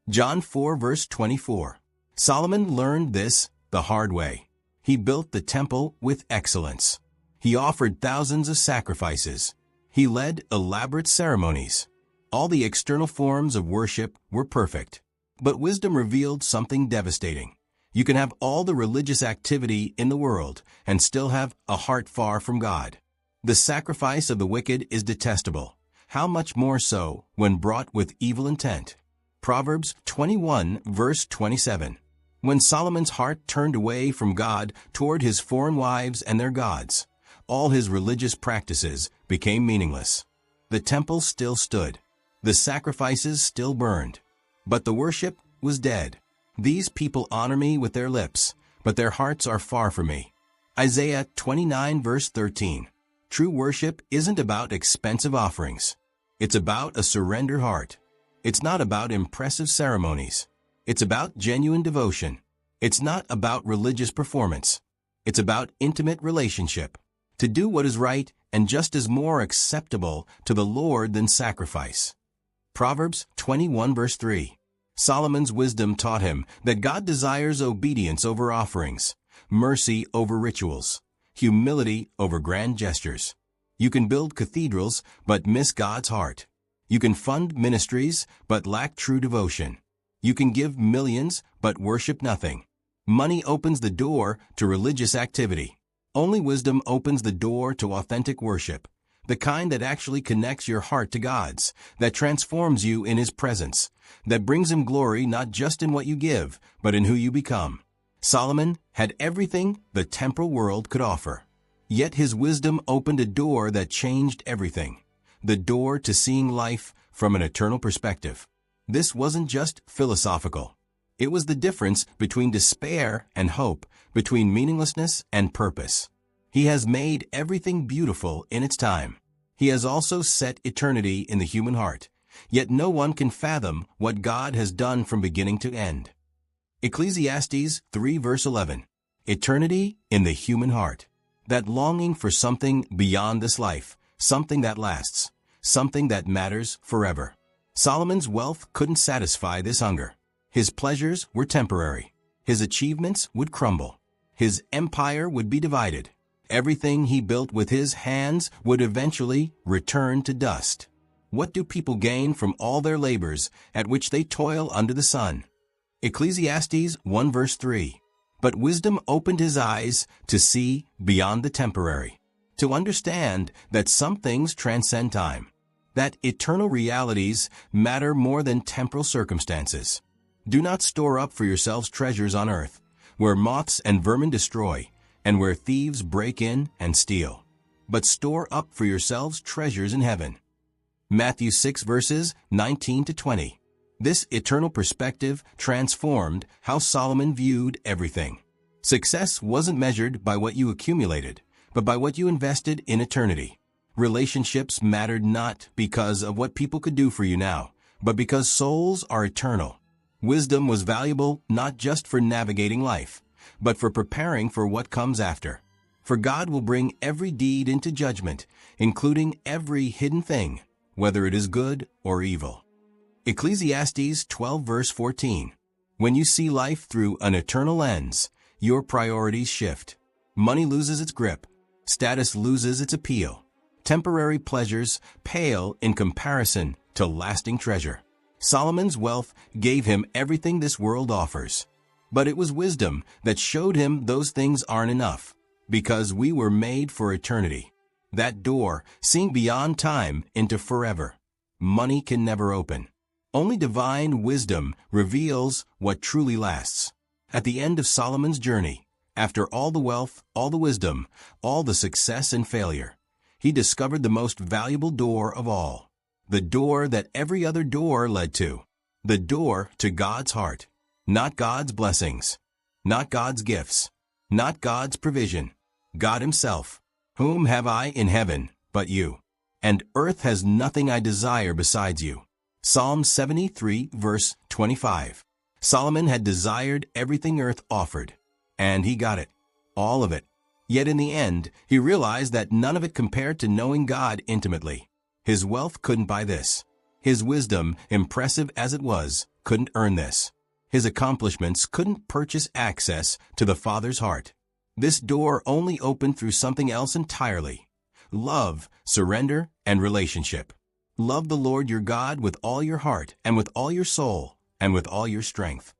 John 4 verse 24. Solomon learned this the hard way. He built the temple with excellence. He offered thousands of sacrifices. He led elaborate ceremonies. All the external forms of worship were perfect. But wisdom revealed something devastating. You can have all the religious activity in the world and still have a heart far from God. The sacrifice of the wicked is detestable. How much more so when brought with evil intent? Proverbs 21 verse 27. When Solomon's heart turned away from God toward his foreign wives and their gods, all his religious practices became meaningless. The temple still stood. The sacrifices still burned. But the worship was dead. These people honor me with their lips, but their hearts are far from me. Isaiah 29 verse 13. True worship isn't about expensive offerings. It's about a surrendered heart. It's not about impressive ceremonies. It's about genuine devotion. It's not about religious performance. It's about intimate relationship. To do what is right and just is more acceptable to the Lord than sacrifice. Proverbs 21 verse 3. Solomon's wisdom taught him that God desires obedience over offerings, mercy over rituals, humility over grand gestures. You can build cathedrals but miss God's heart. You can fund ministries but lack true devotion. You can give millions but worship nothing. Money opens the door to religious activity. Only wisdom opens the door to authentic worship, the kind that actually connects your heart to God's, that transforms you in His presence, that brings Him glory not just in what you give, but in who you become. Solomon had everything the temporal world could offer. Yet his wisdom opened a door that changed everything, the door to seeing life from an eternal perspective. This wasn't just philosophical. It was the difference between despair and hope, between meaninglessness and purpose. He has made everything beautiful in its time. He has also set eternity in the human heart, yet no one can fathom what God has done from beginning to end. Ecclesiastes 3 verse 11. Eternity in the human heart. That longing for something beyond this life, something that lasts, something that matters forever. Solomon's wealth couldn't satisfy this hunger. His pleasures were temporary. His achievements would crumble. His empire would be divided. Everything he built with his hands would eventually return to dust. What do people gain from all their labors at which they toil under the sun? Ecclesiastes 1 verse 3. But wisdom opened his eyes to see beyond the temporary, to understand that some things transcend time, that eternal realities matter more than temporal circumstances. Do not store up for yourselves treasures on earth, where moths and vermin destroy, and where thieves break in and steal. But store up for yourselves treasures in heaven. Matthew 6 verses 19 to 20. This eternal perspective transformed how Solomon viewed everything. Success wasn't measured by what you accumulated, but by what you invested in eternity. Relationships mattered not because of what people could do for you now, but because souls are eternal. Wisdom was valuable not just for navigating life, but for preparing for what comes after. For God will bring every deed into judgment, including every hidden thing, whether it is good or evil. Ecclesiastes 12 verse 14. When you see life through an eternal lens, your priorities shift. Money loses its grip. Status loses its appeal. Temporary pleasures pale in comparison to lasting treasure. Solomon's wealth gave him everything this world offers. But it was wisdom that showed him those things aren't enough, because we were made for eternity. That door, seeing beyond time into forever, money can never open. Only divine wisdom reveals what truly lasts. At the end of Solomon's journey, after all the wealth, all the wisdom, all the success and failure, he discovered the most valuable door of all. The door that every other door led to. The door to God's heart. Not God's blessings. Not God's gifts. Not God's provision. God himself. Whom have I in heaven but you? And earth has nothing I desire besides you. Psalm 73 verse 25. Solomon had desired everything earth offered, and he got it. All of it. Yet in the end, he realized that none of it compared to knowing God intimately. His wealth couldn't buy this. His wisdom, impressive as it was, couldn't earn this. His accomplishments couldn't purchase access to the Father's heart. This door only opened through something else entirely. Love, surrender, and relationship. Love the Lord your God with all your heart, and with all your soul, and with all your strength.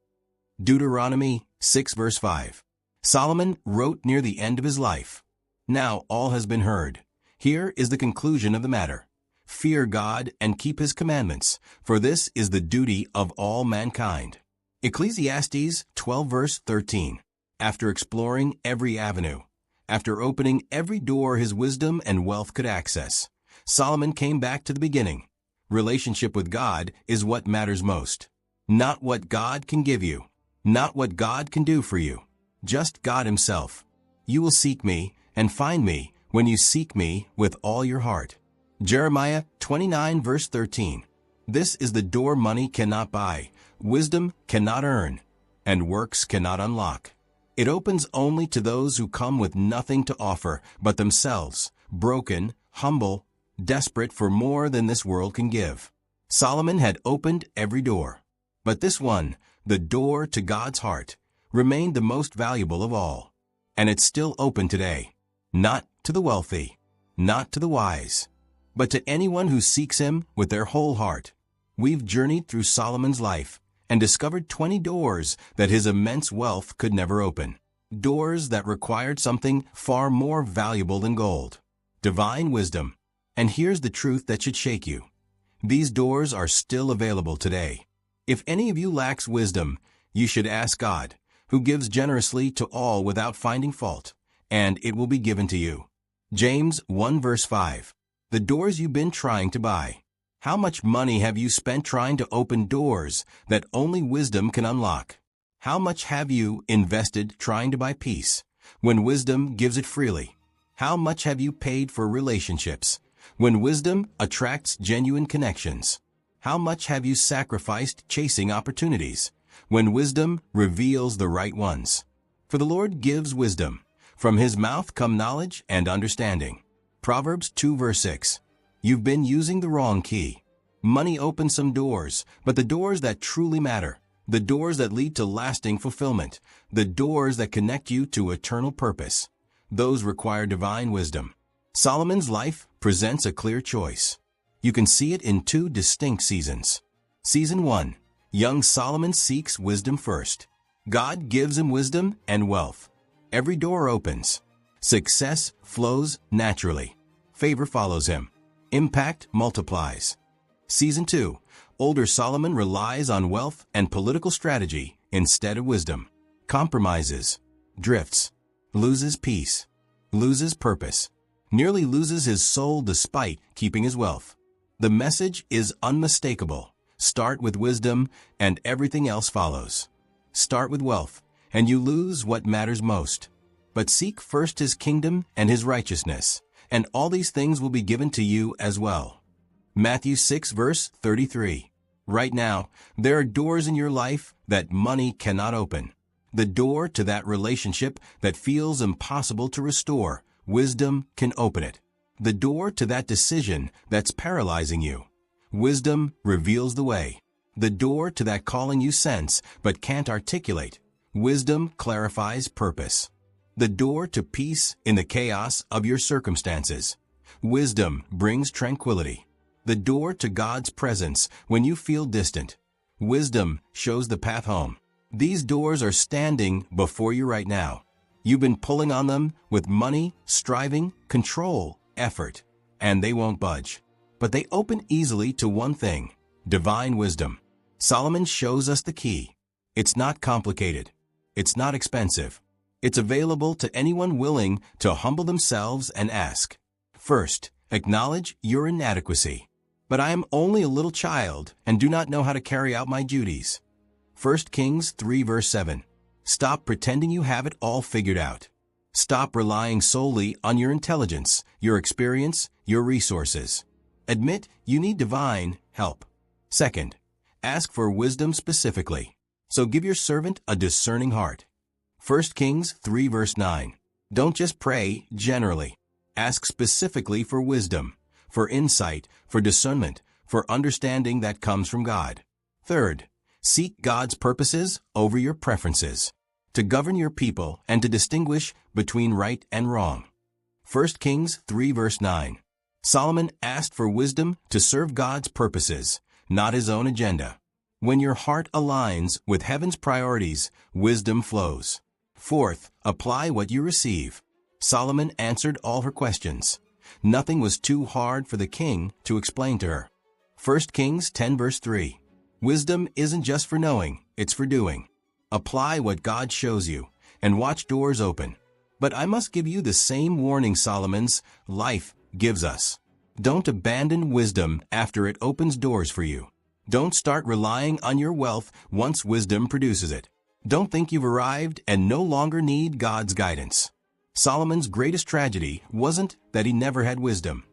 Deuteronomy 6 verse 5. Solomon wrote near the end of his life. Now all has been heard. Here is the conclusion of the matter. Fear God and keep his commandments, for this is the duty of all mankind. Ecclesiastes 12 verse 13. After exploring every avenue, after opening every door his wisdom and wealth could access, Solomon came back to the beginning. Relationship with God is what matters most. Not what God can give you. Not what God can do for you. Just God himself. You will seek me and find me when you seek me with all your heart. Jeremiah 29 verse 13. This is the door money cannot buy, wisdom cannot earn, and works cannot unlock. It opens only to those who come with nothing to offer but themselves, broken, humble, desperate for more than this world can give. Solomon had opened every door, but this one, the door to God's heart, remained the most valuable of all. And it's still open today, not to the wealthy, not to the wise, but to anyone who seeks him with their whole heart. We've journeyed through Solomon's life and discovered 20 doors that his immense wealth could never open. Doors that required something far more valuable than gold. Divine wisdom. And here's the truth that should shake you. These doors are still available today. If any of you lacks wisdom, you should ask God, who gives generously to all without finding fault, and it will be given to you. James 1 verse 5. The doors you've been trying to buy. How much money have you spent trying to open doors that only wisdom can unlock? How much have you invested trying to buy peace, when wisdom gives it freely? How much have you paid for relationships, when wisdom attracts genuine connections? How much have you sacrificed chasing opportunities, when wisdom reveals the right ones? For the Lord gives wisdom. From his mouth come knowledge and understanding. Proverbs 2 verse 6. You've been using the wrong key. Money opens some doors, but the doors that truly matter, the doors that lead to lasting fulfillment, the doors that connect you to eternal purpose. Those require divine wisdom. Solomon's life presents a clear choice. You can see it in two distinct seasons. Season 1. Young Solomon seeks wisdom first. God gives him wisdom and wealth. Every door opens. Success flows naturally. Favor follows him. Impact multiplies. Season 2. Older Solomon relies on wealth and political strategy instead of wisdom. Compromises. Drifts. Loses peace. Loses purpose. Nearly loses his soul despite keeping his wealth. The message is unmistakable. Start with wisdom and everything else follows. Start with wealth and you lose what matters most. But seek first his kingdom and his righteousness, and all these things will be given to you as well. Matthew 6 verse 33. Right now, there are doors in your life that money cannot open. The door to that relationship that feels impossible to restore, wisdom can open it. The door to that decision that's paralyzing you, wisdom reveals the way. The door to that calling you sense but can't articulate, wisdom clarifies purpose. The door to peace in the chaos of your circumstances, wisdom brings tranquility. The door to God's presence when you feel distant, wisdom shows the path home. These doors are standing before you right now. You've been pulling on them with money, striving, control, effort, and they won't budge. But they open easily to one thing, divine wisdom. Solomon shows us the key. It's not complicated. It's not expensive. It's available to anyone willing to humble themselves and ask. First, acknowledge your inadequacy. But I am only a little child and do not know how to carry out my duties. 1 Kings 3 verse 7. Stop pretending you have it all figured out. Stop relying solely on your intelligence, your experience, your resources. Admit you need divine help. Second, ask for wisdom specifically. So give your servant a discerning heart. 1 Kings 3 verse 9. Don't just pray generally. Ask specifically for wisdom, for insight, for discernment, for understanding that comes from God. Third, seek God's purposes over your preferences, to govern your people and to distinguish between right and wrong. 1 Kings 3 verse 9. Solomon asked for wisdom to serve God's purposes, not his own agenda. When your heart aligns with heaven's priorities, wisdom flows. Fourth, apply what you receive. Solomon answered all her questions. Nothing was too hard for the king to explain to her. 1 Kings 10 verse 3. Wisdom isn't just for knowing, it's for doing. Apply what God shows you, and watch doors open. But I must give you the same warning Solomon's life gives us. Don't abandon wisdom after it opens doors for you. Don't start relying on your wealth once wisdom produces it. Don't think you've arrived and no longer need God's guidance. Solomon's greatest tragedy wasn't that he never had wisdom.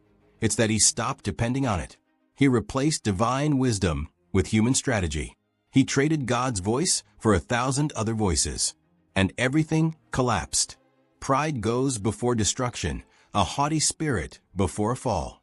It's that he stopped depending on it. He replaced divine wisdom with human strategy. He traded God's voice for 1,000 other voices. And everything collapsed. Pride goes before destruction, a haughty spirit before a fall.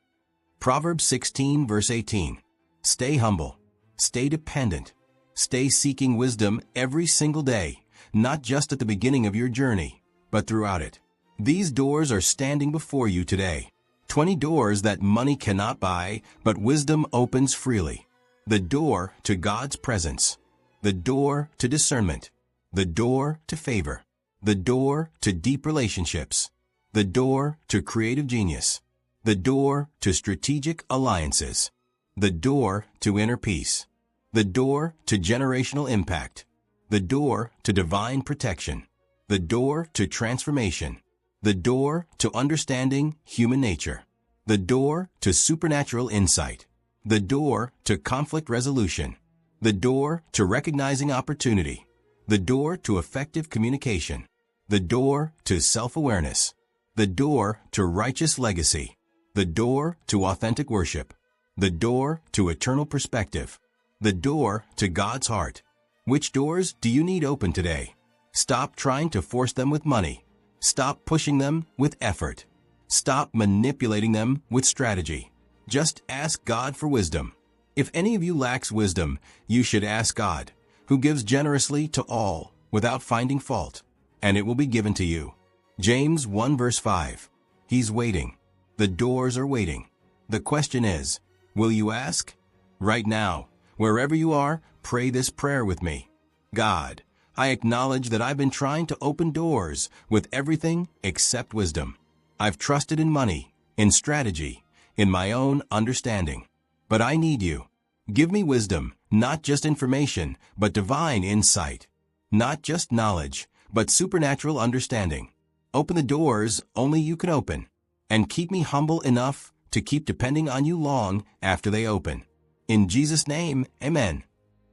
Proverbs 16 verse 18. Stay humble. Stay dependent. Stay seeking wisdom every single day, not just at the beginning of your journey, but throughout it. These doors are standing before you today. 20 doors that money cannot buy, but wisdom opens freely. The door to God's presence. The door to discernment. The door to favor. The door to deep relationships. The door to creative genius. The door to strategic alliances. The door to inner peace. The door to generational impact. The door to divine protection. The door to transformation. The door to understanding human nature. The door to supernatural insight. The door to conflict resolution. The door to recognizing opportunity. The door to effective communication. The door to self-awareness. The door to righteous legacy. The door to authentic worship. The door to eternal perspective. The door to God's heart. Which doors do you need open today? Stop trying to force them with money. Stop pushing them with effort. Stop manipulating them with strategy. Just ask God for wisdom. If any of you lacks wisdom, you should ask God, who gives generously to all without finding fault, and it will be given to you. James 1 verse 5. He's waiting. The doors are waiting. The question is, will you ask? Right now, wherever you are, pray this prayer with me. God, I acknowledge that I've been trying to open doors with everything except wisdom. I've trusted in money, in strategy, in my own understanding. But I need you. Give me wisdom, not just information, but divine insight. Not just knowledge, but supernatural understanding. Open the doors only you can open, and keep me humble enough to keep depending on you long after they open. In Jesus' name, amen.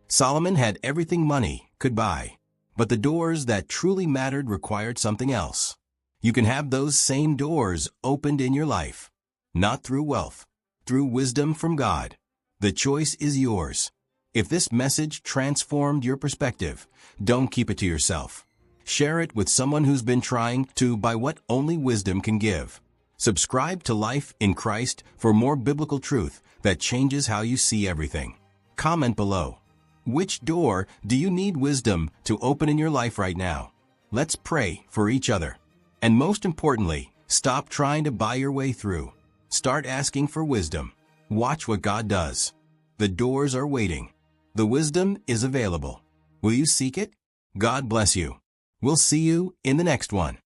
Solomon had everything money could buy, but the doors that truly mattered required something else. You can have those same doors opened in your life, not through wealth, through wisdom from God. The choice is yours. If this message transformed your perspective, don't keep it to yourself. Share it with someone who's been trying to buy what only wisdom can give. Subscribe to Life in Christ for more biblical truth that changes how you see everything. Comment below. Which door do you need wisdom to open in your life right now? Let's pray for each other. And most importantly, stop trying to buy your way through. Start asking for wisdom. Watch what God does. The doors are waiting. The wisdom is available. Will you seek it? God bless you. We'll see you in the next one.